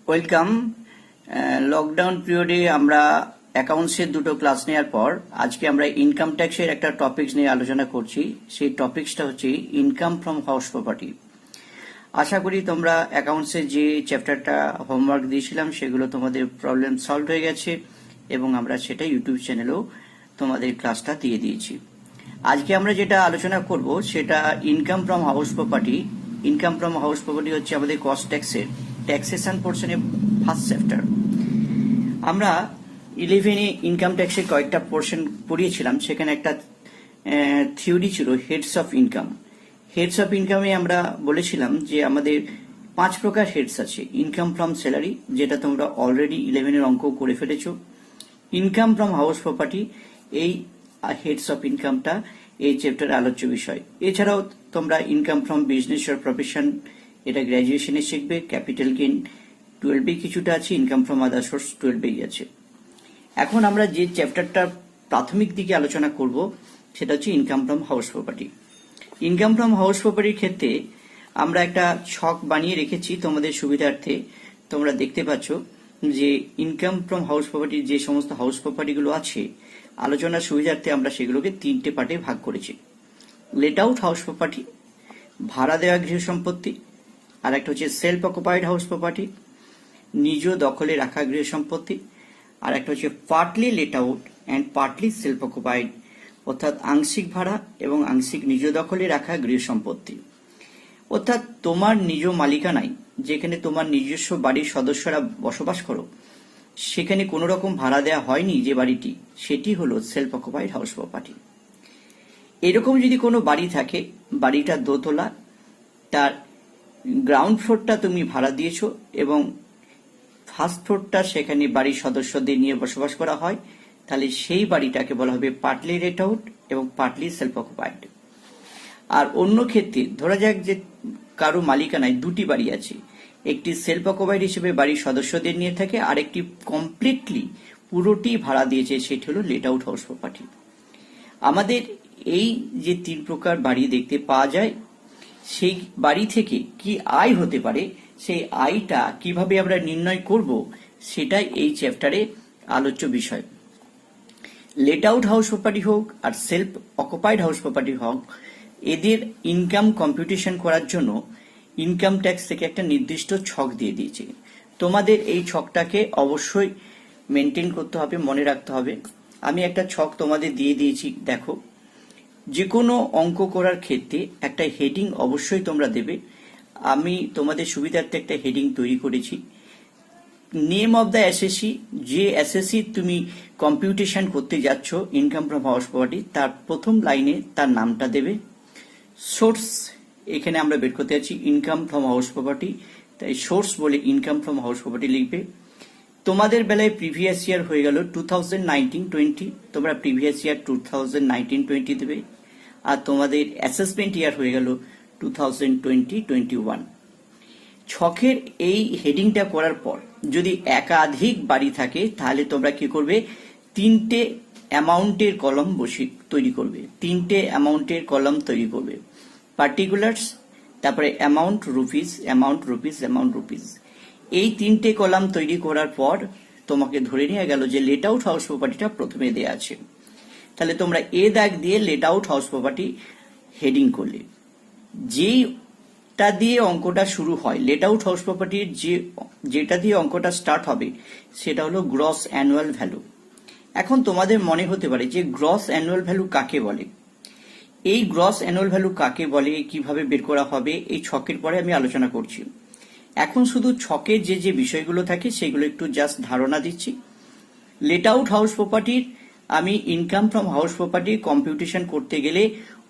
Welcome. Lockdown পিরিয়ডে আমরা অ্যাকাউন্টসের দুটো ক্লাস নেওয়ার পর আজকে আমরা ইনকাম ট্যাক্সের একটা টপিকস নিয়ে আলোচনা করছি। সেই টপিকসটা হচ্ছে ইনকাম ফ্রম হাউস প্রপার্টি। আশা করি তোমরা অ্যাকাউন্টসের যে চ্যাপ্টারটা হোমওয়ার্ক দিয়েছিলাম সেগুলো তোমাদের প্রবলেম সলভ হয়ে গেছে এবং আমরা সেটা ইউটিউব চ্যানেলেও তোমাদের ক্লাসটা দিয়ে দিয়েছি। আজকে আমরা যেটা আলোচনা করব সেটা income from house property. Income from house property হচ্ছে আমাদের কস্ট ট্যাক্সের ট্যাক্সেশন পোর্শনের ফার্স্ট চ্যাপ্টার। আমরা 11-এ ইনকাম ট্যাক্সের কয়েকটা পোর্শন পড়িয়েছিলাম। সেখানে একটা থিওরি ছিল heads of income. Heads of ইনকামে আমরা বলেছিলাম যে আমাদের 5 প্রকার হেডস আছে। ইনকাম ফ্রম স্যালারি, যেটা তোমরা অলরেডি 11-এর অঙ্ক করে ফেলেছো। ইনকাম ফ্রম হাউস প্রপার্টি, এই হেডস অফ ইনকামটা এই চ্যাপ্টারের আলোচ্য বিষয়। এছাড়াও তোমরা income from business or profession, এটা গ্র্যাজুয়েশনে শিখবে। ক্যাপিটাল গেইন 12-এ কিছুটা আছে, ইনকাম ফ্রম আদার সোর্স 12-এই আছে। এখন আমরা যে চ্যাপ্টারটা প্রাথমিক দিকে আলোচনা করব সেটা হচ্ছে income from house property. Income from house প্রপার্টির ক্ষেত্রে আমরা একটা ছক বানিয়ে রেখেছি তোমাদের সুবিধার্থে। তোমরা দেখতে পাচ্ছ যে ইনকাম ফ্রম হাউস প্রপার্টির যে সমস্ত হাউস প্রপার্টিগুলো আছে, আলোচনার সুবিধার্থে আমরা সেগুলোকে 3টে পার্টে ভাগ করেছি। লেট আউট হাউস প্রপার্টি, ভাড়া দেওয়া গৃহ সম্পত্তি, আর একটা হচ্ছে সেলফ অকুপাইড হাউস প্রপার্টি, নিজ দখলে রাখা গৃহ সম্পত্তি, আর একটা হচ্ছে partly late out and partly self occupied, অর্থাৎ আংশিক ভাড়া এবং আংশিক নিজ দখলে রাখা গৃহ সম্পত্তি। অর্থাৎ তোমার নিজ মালিকানায়, যেখানে তোমার নিজস্ব বাড়ির সদস্যরা বসবাস করো, সেখানে কোনো রকম ভাড়া দেওয়া হয়নি যে বাড়িটি, সেটি হলো সেলফ অকুপাইড হাউস প্রপার্টি। এরকম যদি কোনো বাড়ি থাকে, বাড়িটা দোতলা, তার গ্রাউন্ড ফ্লোরটা তুমি ভাড়া দিয়েছো এবং ফার্স্ট ফ্লোরটা সেখানে বাড়ির সদস্যদের নিয়ে বসবাস করা হয়, তাহলে সেই বাড়িটাকে বলা হবে পার্টলি লেট আউট এবং পার্টলি সেলফ অকুপাইড। আর অন্য ক্ষেত্রে ধরা যাক যে কারো মালিকানায় 2টি বাড়ি আছে, একটি সেলফ অকুপাইড হিসেবে বাড়ির সদস্যদের নিয়ে থাকে, আর একটি কমপ্লিটলি পুরোটি ভাড়া দিয়েছে, সেটি হলো লেট আউট হাউস প্রপার্টি। আমাদের এই যে 3 প্রকার বাড়ি দেখতে পাওয়া যায়, সেই বাড়ি থেকে কি আয় হতে পারে, সেই আয়টা কিভাবে আমরা নির্ণয় করব, সেটাই এই চ্যাপ্টারে আলোচ্য বিষয়। লেট আউট হাউস প্রপার্টি হোক আর সেলফ অকুপাইড হাউস প্রপার্টি হোক, এদের ইনকাম কম্পিউটেশন করার জন্য ইনকাম ট্যাক্স থেকে একটা নির্দিষ্ট ছক দিয়ে দিয়েছে। তোমাদের এই ছকটাকে অবশ্যই মেনটেন করতে হবে, মনে রাখতে হবে। আমি একটা ছক তোমাদের দিয়ে দিয়েছি, দেখো। যে কোনো অঙ্ক করার ক্ষেত্রে একটা হেডিং অবশ্যই তোমরা দেবে। আমি তোমাদের সুবিধার্থে একটা হেডিং তৈরি করেছি, নেম অফ দ্য এসএসসি। যে এসএসসি তুমি কম্পিউটেশন করতে যাচ্ছ ইনকাম ফ্রম হাউস প্রপার্টি, তার প্রথম লাইনে তার নামটা দেবে। সোর্স, এখানে আমরা বের করতে যাচ্ছি ইনকাম ফ্রম হাউস প্রপার্টি, তাই সোর্স বলে ইনকাম ফ্রম হাউস প্রপার্টি লিখবে। তোমাদের বেলায় প্রিভিয়াস ইয়ার হয়ে গেল 2019-20, তোমরা প্রিভিয়াস ইয়ার 2019-20 দেবে। আর তোমাদের অ্যাসেসমেন্ট ইয়ার হয়ে গেল 2020-21। ছকের এই হেডিংটা করার পর যদি একাধিক বাড়ি থাকে, তাহলে তোমরা কি করবে, 3টে অ্যামাউন্টের কলম তৈরি করবে। 3টে অ্যামাউন্টের কলম তৈরি করবে, পার্টিকুলার্স, তারপরে amount rupees, amount rupees, amount rupees. এই 3টে কলাম তৈরি করার পর তোমাকে ধরে নিয়ে গেল যে লেট আউট হাউস প্রপার্টিটা প্রথমে দেওয়া আছে। তাহলে তোমরা এ দাগ দিয়ে late out house property heading করলে। যেটা দিয়ে অঙ্কটা শুরু হয়, লেট আউট হাউস প্রপার্টির যেটা দিয়ে অঙ্কটা স্টার্ট হবে, সেটা হলো গ্রস অ্যানুয়াল ভ্যালু। এখন তোমাদের মনে হতে পারে যে গ্রস অ্যানুয়াল ভ্যালু কাকে বলে। এই গ্রস অ্যানুয়াল ভ্যালু কাকে বলে, কিভাবে বের করা হবে, এই ছকের পরে আমি আলোচনা করছি। এখন শুধু ছকে যে যে বিষয়গুলো থাকে সেগুলো একটু জাস্ট ধারণা দিচ্ছি। লেট আউট হাউস প্রপার্টির আমি income from house property computation করতে গেলে,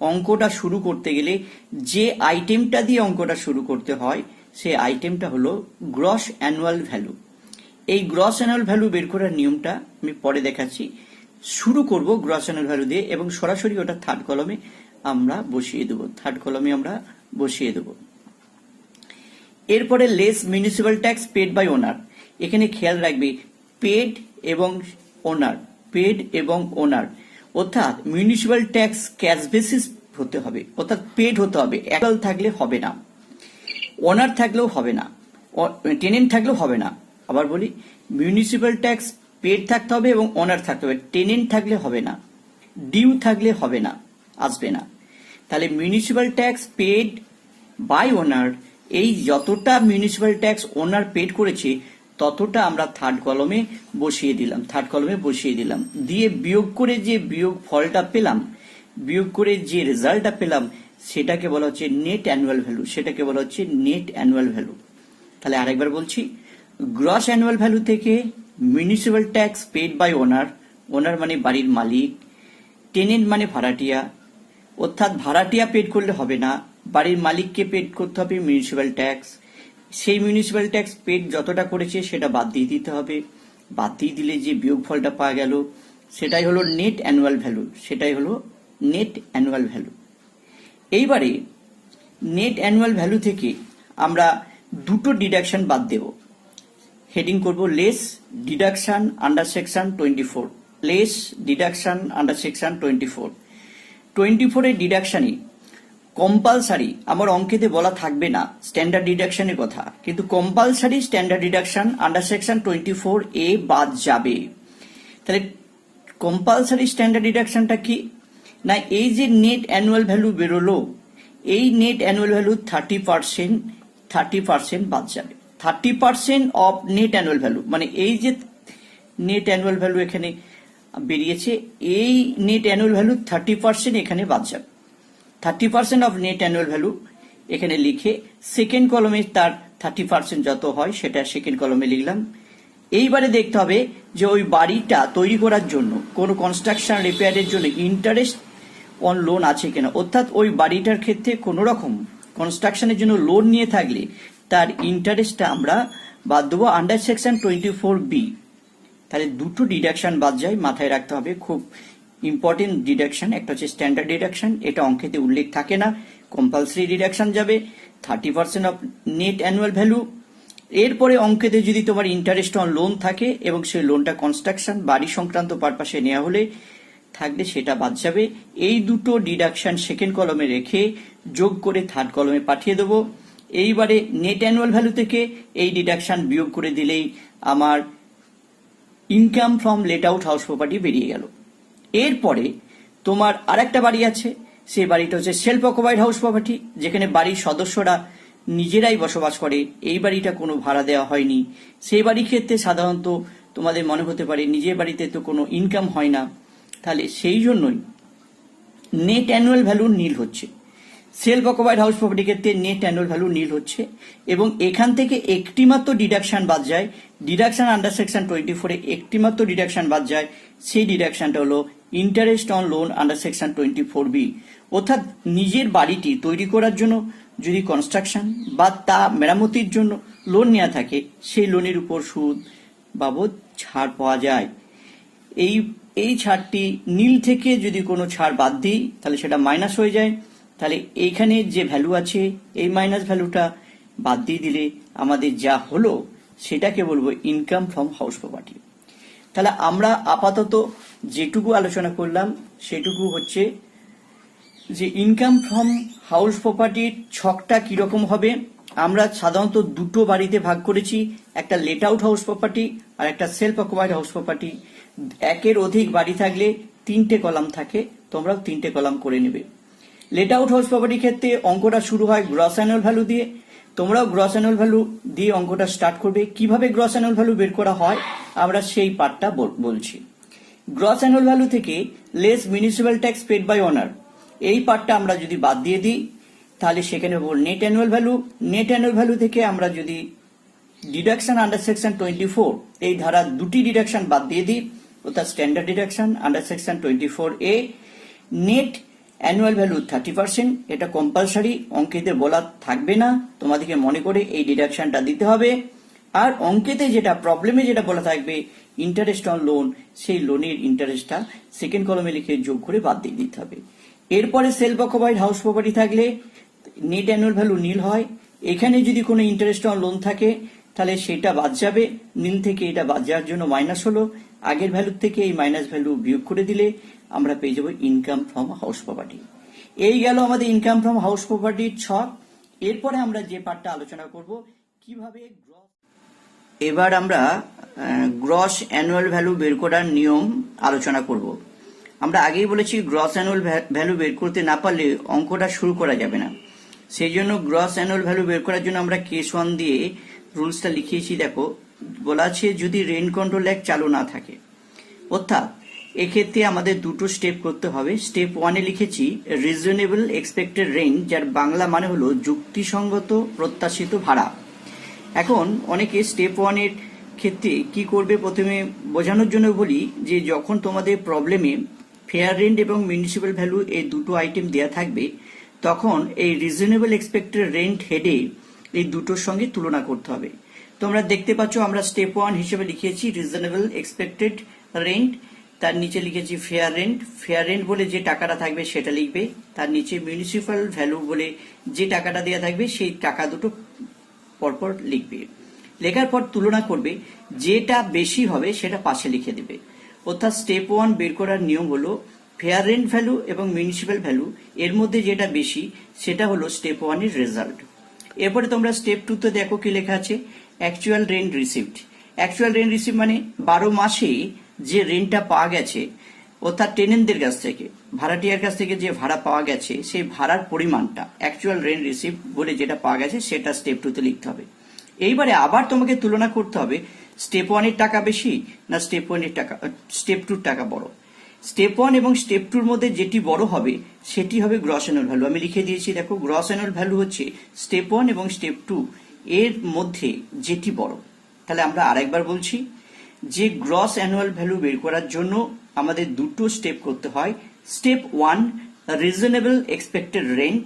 অঙ্কটা শুরু করতে গেলে যে আইটেমটা দিয়ে অঙ্কটা শুরু করতে হয়, সেই আইটেমটা হলো গ্রস অ্যানুয়াল ভ্যালু। এই গ্রস অ্যানুয়াল ভ্যালু বের করার নিয়মটা আমি পরে দেখাচ্ছি। শুরু করব গ্রস অ্যানুয়াল ভ্যালু দিয়ে এবং সরাসরি ওটা থার্ড কলমে আমরা বসিয়ে দেবো। এরপরে less municipal tax paid by owner. এখানে খেয়াল রাখবে পেড এবং ওনার, অর্থাৎ মিউনিসিপ্যাল ট্যাক্স ক্যাশ বেসিস হতে হবে, অর্থাৎ পেড হতে হবে। থাকলে হবে না, ওনার থাকলেও হবে না, টেনেন্ট থাকলেও হবে না, আবার বলি, মিউনিসিপ্যাল ট্যাক্স পেড থাকতে হবে এবং ওনার থাকতে হবে। টেনেন্ট থাকলে হবে না, ডিউ থাকলে হবে না, আসবে না। তাহলে municipal tax paid by owner, এই যতটা মিউনিসিপ্যাল ট্যাক্স ওনার পেড করেছে ততটা আমরা থার্ড কলমে বসিয়ে দিলাম, দিয়ে বিয়োগ করে যে বিয়োগ ফলটা পেলাম, বিয়োগ করে যে রেজাল্টটা পেলাম, সেটাকে বলা হচ্ছে নেট অ্যানুয়াল ভ্যালু। তাহলে আরেকবার বলছি, গ্রস অ্যানুয়াল ভ্যালু থেকে মিউনিসিপ্যাল ট্যাক্স পেড বাই ওনার, ওনার মানে বাড়ির মালিক, টেনেন্ট মানে ভাড়াটিয়া, অর্থাৎ ভাড়াটিয়া পেড করলে হবে না, বাড়ির মালিককে পেড করতে হবে মিউনিসিপ্যাল ট্যাক্স। সেই মিউনিসিপ্যাল ট্যাক্স পেড যতটা করেছে সেটা বাদ দিয়ে দিতে হবে, বাদ দিয়ে দিলে যে বিয়োগ ফলটা পাওয়া গেল সেটাই হলো নেট অ্যানুয়াল ভ্যালু। এইবারে নেট অ্যানুয়াল ভ্যালু থেকে আমরা দুটো ডিডাকশন বাদ দেব। হেডিং করব less deduction under section 24। Less deduction under section 24। 24 এর ডিডাকশনে কম্পালসারি, আমার অঙ্কেতে বলা থাকবে না স্ট্যান্ডার্ড ডিডাকশনের কথা, কিন্তু compulsory standard deduction under section 24 এ বাদ যাবে। তাহলে কম্পালসারি স্ট্যান্ডার্ড ডিডাকশনটা কি না, এই যে নেট অ্যানুয়াল ভ্যালু বেরোলো, এই নেট অ্যানুয়াল ভ্যালু 30% বাদ যাবে। 30% অফ নেট অ্যানুয়াল ভ্যালু, মানে এই যে নেট অ্যানুয়াল ভ্যালু এখানে বেরিয়েছে, এই নেট অ্যানুয়াল ভ্যালু 30% এখানে বাদ যাবে। 30% অফ নেট অ্যানুয়াল ভ্যালু এখানে লিখে সেকেন্ড কলমে তার 30% যত হয় সেটা সেকেন্ড কলমে লিখলাম। এইবারে দেখতে হবে যে ওই বাড়িটা তৈরি করার জন্য কোনো কনস্ট্রাকশন রিপেয়ারের জন্য ইন্টারেস্ট অন লোন আছে কিনা, অর্থাৎ ওই বাড়িটার ক্ষেত্রে কোনো রকম কনস্ট্রাকশনের জন্য লোন নিয়ে থাকলে তার ইন্টারেস্টটা আমরা বাদ দেবো আন্ডার সেকশন 24B। তাহলে দুটো ডিডাকশন বাদ যায়, মাথায় রাখতে হবে, খুব ইম্পর্টেন্ট ডিডাকশন। একটা হচ্ছে স্ট্যান্ডার্ড ডিডাকশন, এটা অঙ্কেতে উল্লেখ থাকে না। কম্পালসারি ডিডাকশন যাবে 30% অফ নেট অ্যানুয়াল ভ্যালু। এরপরে অঙ্কেতে যদি তোমার ইন্টারেস্ট অন লোন থাকে এবং সেই লোনটা কনস্ট্রাকশন বাড়ি সংক্রান্ত পারপাসে নেওয়া হলে থাকলে সেটা বাদ যাবে। এই দুটো ডিডাকশন সেকেন্ড কলমে রেখে যোগ করে থার্ড কলমে পাঠিয়ে দেবো। এইবারে নেট অ্যানুয়াল ভ্যালু থেকে এই ডিডাকশন বিয়োগ করে দিলেই আমার income from late out house property বেরিয়ে গেল। এরপরে তোমার আরেকটা বাড়ি আছে, সেই বাড়িটা হচ্ছে সেলফ অকুপাইড হাউস প্রপার্টি, যেখানে বাড়ির সদস্যরা নিজেরাই বসবাস করে, এই বাড়িটা কোনো ভাড়া দেওয়া হয়নি। সেই বাড়ির ক্ষেত্রে সাধারণত তোমাদের মনে হতে পারে নিজের বাড়িতে তো কোনো ইনকাম হয় না, তাহলে সেই জন্যই নেট অ্যানুয়াল ভ্যালু নীল হচ্ছে। সেলফ অকুপাইড হাউস প্রপার্টি ক্ষেত্রে নেট অ্যানুয়াল ভ্যালু নীল হচ্ছে এবং এখান থেকে একটি মাত্র ডিডাকশন বাদ যায়। ডিডাকশন আন্ডার সেকশন 24 এ একটি মাত্র ডিডাকশন বাদ যায়, সেই ডিডাকশনটা হলো interest on loan under section 24B। অর্থাৎ নিজের বাড়িটি তৈরি করার জন্য যদি কনস্ট্রাকশন বা তা মেরামতির জন্য লোন নেওয়া থাকে, সেই লোনের উপর সুদ বাবদ ছাড় পাওয়া যায়। এই ছাড়টি নীল থেকে যদি কোনো ছাড় বাদ দিই তাহলে সেটা মাইনাস হয়ে যায়। তাহলে এইখানে যে ভ্যালু আছে এই মাইনাস ভ্যালুটা বাদ দিয়ে দিলে আমাদের যা হলো সেটাকে বলবো ইনকাম ফ্রম হাউস প্রপার্টি। তাহলে আমরা আপাতত যেটুকু আলোচনা করলাম সেটুকু হচ্ছে যে ইনকাম ফ্রম হাউস প্রপার্টির ছকটা কিরকম হবে। আমরা সাধারণত দুটো বাড়িতে ভাগ করেছি, একটা লেট আউট হাউস প্রপার্টি আর একটা সেলফ অকুপাইড হাউস প্রপার্টি। একের অধিক বাড়ি থাকলে 3টে কলাম থাকে, তোমরাও 3টে কলাম করে নেবে। লেট আউট হাউস প্রপার্টির ক্ষেত্রে অঙ্কটা শুরু হয় গ্রস অ্যানুয়াল ভ্যালু দিয়ে, তোমরাও গ্রস অ্যানুয়াল ভ্যালু দিয়ে অঙ্কটা স্টার্ট করবে। কিভাবে গ্রস অ্যানুয়াল ভ্যালু বের করা হয় আমরা সেই পার্টটা বলছি। গ্রস অ্যানুয়াল ভ্যালু থেকে less municipal tax paid by owner, এই পার্টটা আমরা যদি বাদ দিয়ে দিই তাহলে সেখানে বল net annual value. Net annual value থেকে আমরা যদি ডিডাকশন আন্ডার সেকশন 24 এই ধারা দুটি ডিডাকশন বাদ দিয়ে দিই, অর্থাৎ standard deduction under section 24A, net annual value 30%, এটা কম্পালসারি, অঙ্কেতে বলা থাকবে না, তোমাদেরকে মনে করে এই ডিডাকশনটা দিতে হবে। আর অঙ্কেতে যেটা প্রবলেমে যেটা বলা থাকবে ইন্টারেস্ট অন লোন, সেই লোনের ইন্টারেস্টটা সেকেন্ড কলমে লিখে যোগ করে বাদ দিয়ে দিতে হবে। এরপরে সেলফ অকুপাইড হাউস প্রপার্টি থাকলে নেট অ্যানুয়াল ভ্যালু নীল হয়। এখানে যদি কোনো ইন্টারেস্ট অন লোন থাকে তাহলে সেটা বাদ যাবে, নীল থেকে এটা বাদ যাওয়ার জন্য মাইনাস হলো, আগের ভ্যালুর থেকে এই মাইনাস ভ্যালু বিয়োগ করে দিলে আমরা পেয়ে যাবো ইনকাম ফ্রম হাউস প্রপার্টি। এই গেল আমাদের ইনকাম ফ্রম হাউস প্রপার্টির ছক। এরপরে আমরা যে পার্টটা আলোচনা করব কিভাবে এবার আমরা গ্রস অ্যানুয়াল ভ্যালু বের করার নিয়ম আলোচনা করব। আমরা আগেই বলেছি গ্রস অ্যানুয়াল ভ্যালু বের করতে না পারলে অঙ্কটা শুরু করা যাবে না। সেই জন্য গ্রস অ্যানুয়াল ভ্যালু বের করার জন্য আমরা কেস 1 দিয়ে রুলসটা লিখিয়েছি। দেখো, বলা আছে যদি রেন্ট কন্ট্রোল অ্যাক্ট চালু না থাকে, অর্থাৎ এক্ষেত্রে আমাদের দুটো স্টেপ করতে হবে। স্টেপ 1-এ লিখেছি রিজনেবল এক্সপেক্টেড রেন্ট, যার বাংলা মানে হলো যুক্তিসঙ্গত প্রত্যাশিত ভাড়া। এখন অনেকে স্টেপ 1-এর ক্ষেত্রে কি করবে প্রথমে বোঝানোর জন্য বলি যে যখন তোমাদের প্রবলেমে ফেয়ার রেন্ট এবং মিউনিসিপ্যাল ভ্যালু এই দুটো আইটেম দেওয়া থাকবে, তখন এই রিজনেবল এক্সপেক্টেড রেন্ট হেডে এই দুটোর সঙ্গে তুলনা করতে হবে। তোমরা দেখতে পাচ্ছ আমরা স্টেপ 1 হিসেবে লিখেছি রিজনেবল এক্সপেক্টেড রেন্ট, তার নিচে লিখেছি ফেয়ার রেন্ট। ফেয়ার রেন্ট বলে যে টাকাটা থাকবে সেটা লিখবে, তার নিচে মিউনিসিপ্যাল ভ্যালু বলে যে টাকাটা দেওয়া থাকবে সেই টাকা দুটো পরপর লিখবে। লেখার পর তুলনা করবে, যেটা বেশি হবে সেটা পাশে লিখে দেবে। অর্থাৎ স্টেপ 1 বের করার নিয়ম হলো ফেয়ার রেন্ট ভ্যালু এবং মিউনিসিপ্যাল ভ্যালু এর মধ্যে যেটা বেশি সেটা হলো স্টেপ 1 এর রেজাল্ট। এরপরে তোমরা স্টেপ 2 তে দেখো কি লেখা আছে, actual rent received. Actual rent receive মানে 12 মাসে যে রেন্টটা পাওয়া গেছে, অর্থাৎ টেনেন্টদের কাছ থেকে, ভাড়াটিয়ার কাছ থেকে যে ভাড়া পাওয়া গেছে সেই ভাড়ার পরিমাণটা অ্যাকচুয়াল রেন্ট রিসিভ বলে যেটা পাওয়া গেছে সেটা স্টেপ 2 তে লিখতে হবে। এইবারে আবার তোমাকে তুলনা করতে হবে স্টেপ 1 এর টাকা বেশি না স্টেপ 1 এর টাকা, স্টেপ 2 এর টাকা বড়। স্টেপ 1 এবং স্টেপ 2 এর মধ্যে যেটি বড় হবে সেটি হবে গ্রস অ্যানুয়াল ভ্যালু। আমি লিখে দিয়েছি, দেখো গ্রস অ্যানুয়াল ভ্যালু হচ্ছে স্টেপ 1 এবং স্টেপ 2 এর মধ্যে যেটি বড়। তাহলে আমরা আরেকবার বলছি যে গ্রস অ্যানুয়াল ভ্যালু বের করার জন্য আমাদের দুটো স্টেপ করতে হয়। Step 1 reasonable expected rent.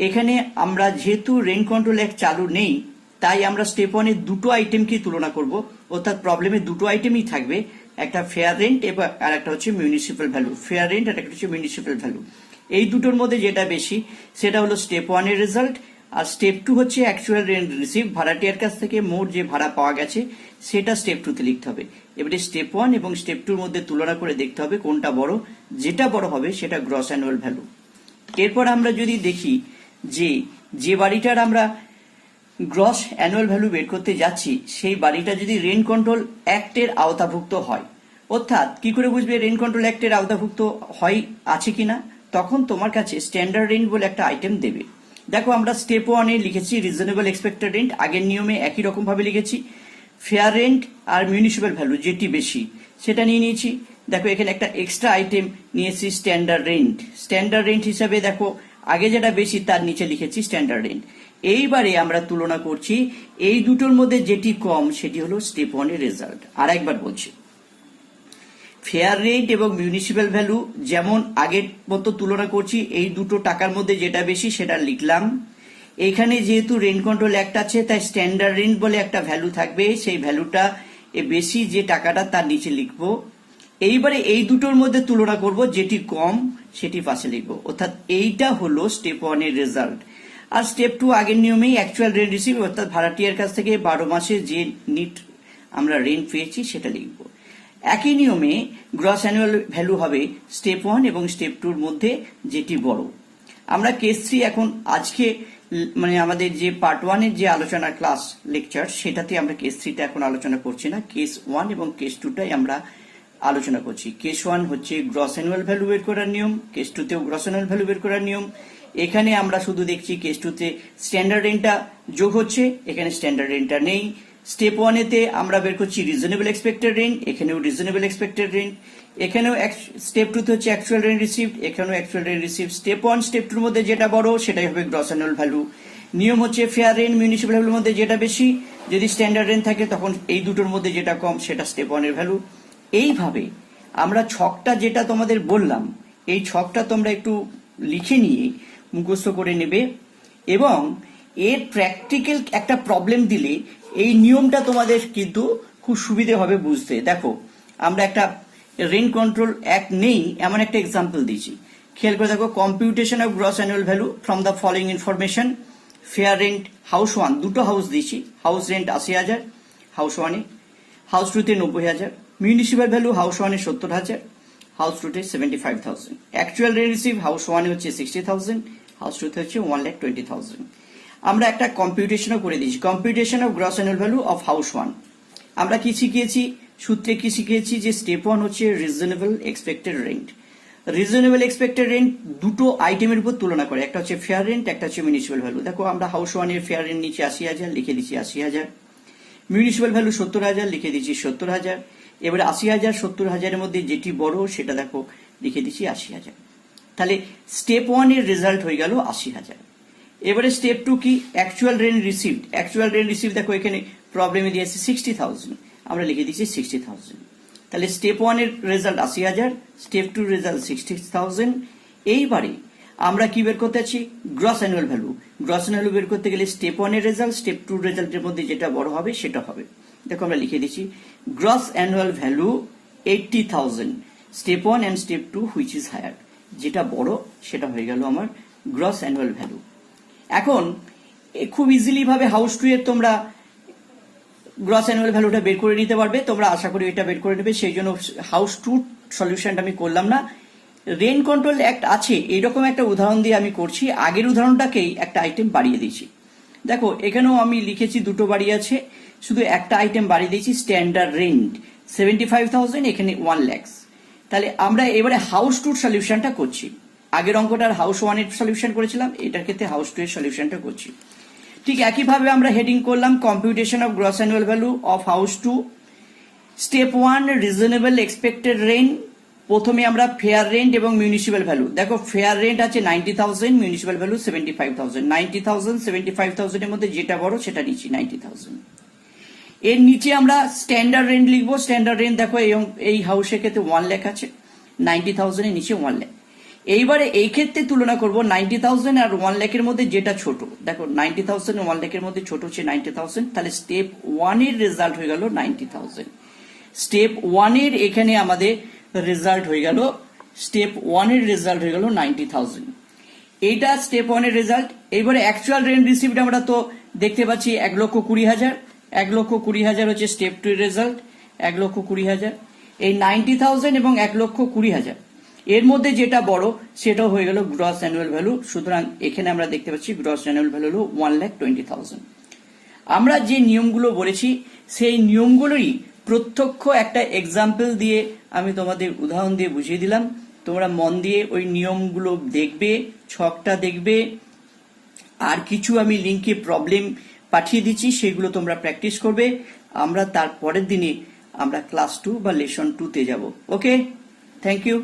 এখানে আমরা যেহেতু রেন্ট কন্ট্রোল অ্যাক্ট চালু নেই, তাই আমরা স্টেপ 1 এর দুটো আইটেমকে তুলনা করব, অর্থাৎ প্রবলেমে দুটো আইটেমই থাকবে, একটা ফেয়ার রেন্ট এবং আর একটা হচ্ছে মিউনিসিপ্যাল ভ্যালু। ফেয়ার রেন্ট আর একটা হচ্ছে মিউনিসিপ্যাল ভ্যালু। এই দুটোর মধ্যে যেটা বেশি সেটা হলো স্টেপ 1 এর রেজাল্ট, আর স্টেপ 2 হচ্ছে অ্যাকচুয়াল রেন্ট রিসিভ, ভাড়াটিয়ার কাছ থেকে মোট যে ভাড়া পাওয়া গেছে সেটা স্টেপ 2 তে লিখতে হবে। এবারে স্টেপ 1 এবং স্টেপ 2 এর মধ্যে তুলনা করে দেখতে হবে কোনটা বড়, যেটা বড় হবে সেটা গ্রস অ্যানুয়াল ভ্যালু। এরপর আমরা যদি দেখি যে বাড়িটার আমরা গ্রস অ্যানুয়াল ভ্যালু বের করতে যাচ্ছি সেই বাড়িটা যদি রেন্ট কন্ট্রোল অ্যাক্টের আওতাভুক্ত হয়, অর্থাৎ কি করে বুঝবে রেন্ট কন্ট্রোল অ্যাক্টের আওতাভুক্ত হয় আছে কিনা, তখন তোমার কাছে স্ট্যান্ডার্ড রেন্ট বলে একটা আইটেম দেবে। দেখো আমরা স্টেপ 1 এ লিখেছি রিজনেবল এক্সপেক্টেড রেন্ট, আগের নিয়মে একই রকম ভাবে লিখেছি। ফেয়ার রেন্ট আর মিউনিসিপ্যাল ভ্যালু যেটি বেশি সেটা নিয়ে নিয়েছি। দেখো এখানে একটা এক্সট্রা আইটেম নিয়েছি স্ট্যান্ডার্ড রেন্ট। স্ট্যান্ডার্ড রেন্ট হিসাবে দেখো আগে যেটা বেশি তার নিচে লিখেছি স্ট্যান্ডার্ড রেন্ট। এইবারে আমরা তুলনা করছি এই দুটোর মধ্যে যেটি কম সেটি হলো স্টেপ 1 এর রেজাল্ট। আর একবার বলছি, ফেয়ার রেট এবং মিউনিসিপ্যাল ভ্যালু যেমন আগের মতো তুলনা করছি, এই দুটো টাকার মধ্যে যেটা বেশি সেটা লিখলাম। এখানে যেহেতু রেন্ট কন্ট্রোল অ্যাক্ট আছে তাই স্ট্যান্ডার্ড রেন্ট বলে একটা ভ্যালু থাকবে, সেই ভ্যালুটা বেশি যে টাকাটা তার নিচে লিখবো। এইবারে এই দুটোর মধ্যে তুলনা করব, যেটি কম সেটি পাশে লিখবো। অর্থাৎ এইটা হলো স্টেপ 1 এর রেজাল্ট। আর স্টেপ 2 আগের নিয়মেই অ্যাকচুয়াল রেন্ট রিসিভ, অর্থাৎ ভাড়াটিয়ার কাছ থেকে 12 মাসে যে নিট আমরা রেন্ট পেয়েছি সেটা লিখব। একই নিয়মে গ্রস অ্যানুয়াল ভ্যালু হবে স্টেপ 1 এবং স্টেপ 2 এর মধ্যে যেটি বড়। আমরা কেস 3 এখন আজকে মানে আমাদের যে পার্ট 1 এর যে আলোচনা ক্লাস লেকচার সেটাতে আমরা কেস 3টা এখন আলোচনা করছি না, কেস 1 এবং কেস 2টাই আমরা আলোচনা করছি। কেস 1 হচ্ছে গ্রস অ্যানুয়াল ভ্যালু বের করার নিয়ম, কেস 2 তেও গ্রস অ্যানুয়াল ভ্যালু বের করার নিয়ম। এখানে আমরা শুধু দেখছি কেস 2 তে স্ট্যান্ডার্ড রেন্টটা যোগ হচ্ছে, এখানে স্ট্যান্ডার্ড রেন্টটা নেই। স্টেপ 1 এতে আমরা বের করছি রিজনেবল এক্সপেক্টেড রেন্ট, এখানেও রিজনেবল এক্সপেক্টেড রেন্ট। এখানেও স্টেপ 2 তে হচ্ছে অ্যাকচুয়াল রেন্ট রিসিভড, এখানেও actual rent received. Step 1 step 2 এর মধ্যে যেটা বড় সেটাই হবে গ্রস অ্যানুয়াল ভ্যালু। নিয়ম হচ্ছে ফেয়ার রেন্ট মিউনিসিপ্যাল ভ্যালুর মধ্যে যেটা বেশি, যদি স্ট্যান্ডার্ড রেন্ট থাকে তখন এই দুটোর মধ্যে যেটা কম সেটা স্টেপ 1 এর ভ্যালু। এইভাবে আমরা ছকটা যেটা তোমাদের বললাম এই ছকটা তোমরা একটু লিখে নিয়ে মুখস্থ করে নেবে, এবং এর প্র্যাকটিক্যাল একটা প্রবলেম দিলে এই নিয়মটা তোমাদের কিন্তু খুব সুবিধে হবে বুঝতে। দেখো আমরা একটা রেন্ট কন্ট্রোল অ্যাক্ট নেই এমন একটা এক্সাম্পল দিয়েছি, খেয়াল করে দেখো। Computation of gross annual value from the following information. Fair rent house 1 দুটো হাউস দিয়েছি, হাউস রেন্ট 80,000 হাউস 1 এ, হাউস 2 তে 90,000। মিউনিসিপ্যাল ভ্যালু হাউস 1 এ 70,000, হাউস 2 তে 75,000। অ্যাকচুয়াল রেন্ট রিসিভ হাউস 1 এ হচ্ছে 60,000, হাউস 2 তে হচ্ছে 1,20,000। আমরা একটা কম্পিউটেশনও করে দিয়েছি, computation of gross annual value of house 1। আমরা কি শিখিয়েছি, সূত্রে কি শিখিয়েছি যে স্টেপ 1 হচ্ছে reasonable expected rent. Reasonable expected rent দুটো আইটেমের উপর তুলনা করে, একটা হচ্ছে ফেয়ার রেন্ট, একটা হচ্ছে মিউনিসিপ্যাল ভ্যালু। দেখো আমরা হাউস 1 এর ফেয়ার রেন্ট নিচে 80,000, লিখে দিচ্ছি 80,000। মিউনিসিপ্যাল ভ্যালু 70,000, লিখে দিচ্ছি 70,000। এবারে 80,000 70,000 এর মধ্যে যেটি বড় সেটা দেখো লিখে দিচ্ছি 80,000। তাহলে স্টেপ 1 এর রেজাল্ট হয়ে গেল 80,000। এবারে স্টেপ 2 কি, actual rent received. Actual rent received দেখো এখানে প্রবলেমে দিয়েছে 60,000, আমরা লিখে দিচ্ছি 60,000। তাহলে স্টেপ 1 এর রেজাল্ট 80,000, স্টেপ 2 রেজাল্ট 60,000। এইবারে আমরা কি বের করতে আছি, gross annual value. Gross annual বের করতে গেলে স্টেপ 1 এর রেজাল্ট স্টেপ 2 রেজাল্টের মধ্যে যেটা বড় হবে সেটা হবে। দেখো আমরা লিখে দিচ্ছি gross annual value 80,000, step 1 and step 2 which is higher. যেটা বড় সেটা হয়ে গেল আমার গ্রস অ্যানুয়াল ভ্যালু। এখন খুব ইজিলি ভাবে হাউস 2 এর তোমরা গ্রস অ্যানুয়াল ভ্যালুটা বের করে নিতে পারবে, তোমরা আশা করি এটা বের করে নেবে। সেই জন্য হাউস 2 সলিউশনটা আমি করলাম না। রেন্ট কন্ট্রোল অ্যাক্ট আছে এইরকম একটা উদাহরণ দিয়ে আমি করছি, আগের উদাহরণটাকেই একটা আইটেম বাড়িয়ে দিয়েছি। দেখো এখানেও আমি লিখেছি দুটো বাড়িয়ে আছে, শুধু একটা আইটেম বাড়িয়ে দিয়েছি, স্ট্যান্ডার্ড রেন্ট 75,000, এখানে 1 লাখ। তাহলে আমরা এবারে হাউস 2 সলিউশনটা করছি। আগের অঙ্কটার হাউস 1 এর সলিউশন করেছিলাম, এটার ক্ষেত্রে হাউস 2 এর সলিউশনটা করছি। ঠিক একইভাবে আমরা হেডিং করলাম computation of gross annual value of house 2। Step 1 reasonable expected rent. প্রথমে আমরা ফেয়ার রেন্ট এবং মিউনিসিপ্যাল ভ্যালু। দেখো ফেয়ার রেন্ট আছে 90,000, মিউনিসিপ্যাল ভ্যালু 75,000। 90,000 75,000 এর মধ্যে যেটা বড় সেটা নিচ্ছি 90,000। এর নিচে আমরা স্ট্যান্ডার্ড রেন্ট লিখবো। স্ট্যান্ডার্ড রেন্ট দেখো এই হাউসের ক্ষেত্রে 1 লাখ আছে, 90,000 এর নিচে 1 লাখ। এইবারে এই ক্ষেত্রে তুলনা করব 90,000 আর 1 লাখের মধ্যে যেটা ছোট। দেখো 90,000 আর 1 লাখের মধ্যে ছোট হচ্ছে 90,000, তাহলে স্টেপ 1 এর রেজাল্ট হয়ে গেল 90,000। স্টেপ 1 এর এখানে আমাদের রেজাল্ট হয়ে গেল, স্টেপ 1 এর রেজাল্ট হয়ে গেল 90,000। এইটা স্টেপ 1 এর রেজাল্ট। এইবারে অ্যাকচুয়াল রেন্ট রিসিভড আমরা তো দেখতে পাচ্ছি 1,20,000। 1,20,000 হচ্ছে স্টেপ 2 এর রেজাল্ট, 1,20,000। এই 90,000 এবং 1,20,000 এর মধ্যে যেটা বড় সেটাও হয়ে গেল গ্রস অ্যানুয়াল ভ্যালু। সুতরাং এখানে আমরা দেখতে পাচ্ছি গ্রস অ্যানুয়াল ভ্যালু হলো 1,20,000। আমরা যে নিয়মগুলো বলেছি সেই নিয়মগুলোরই প্রত্যক্ষ একটা এক্সাম্পল দিয়ে আমি তোমাদের উদাহরণ দিয়ে বুঝিয়ে দিলাম। তোমরা মন দিয়ে ওই নিয়মগুলো দেখবে, ছকটা দেখবে, আর কিছু আমি লিঙ্কে প্রবলেম পাঠিয়ে দিচ্ছি, সেগুলো তোমরা প্র্যাকটিস করবে। আমরা তার পরের দিনে আমরা ক্লাস 2 বা লেসন 2 তে যাব। ওকে, থ্যাংক ইউ।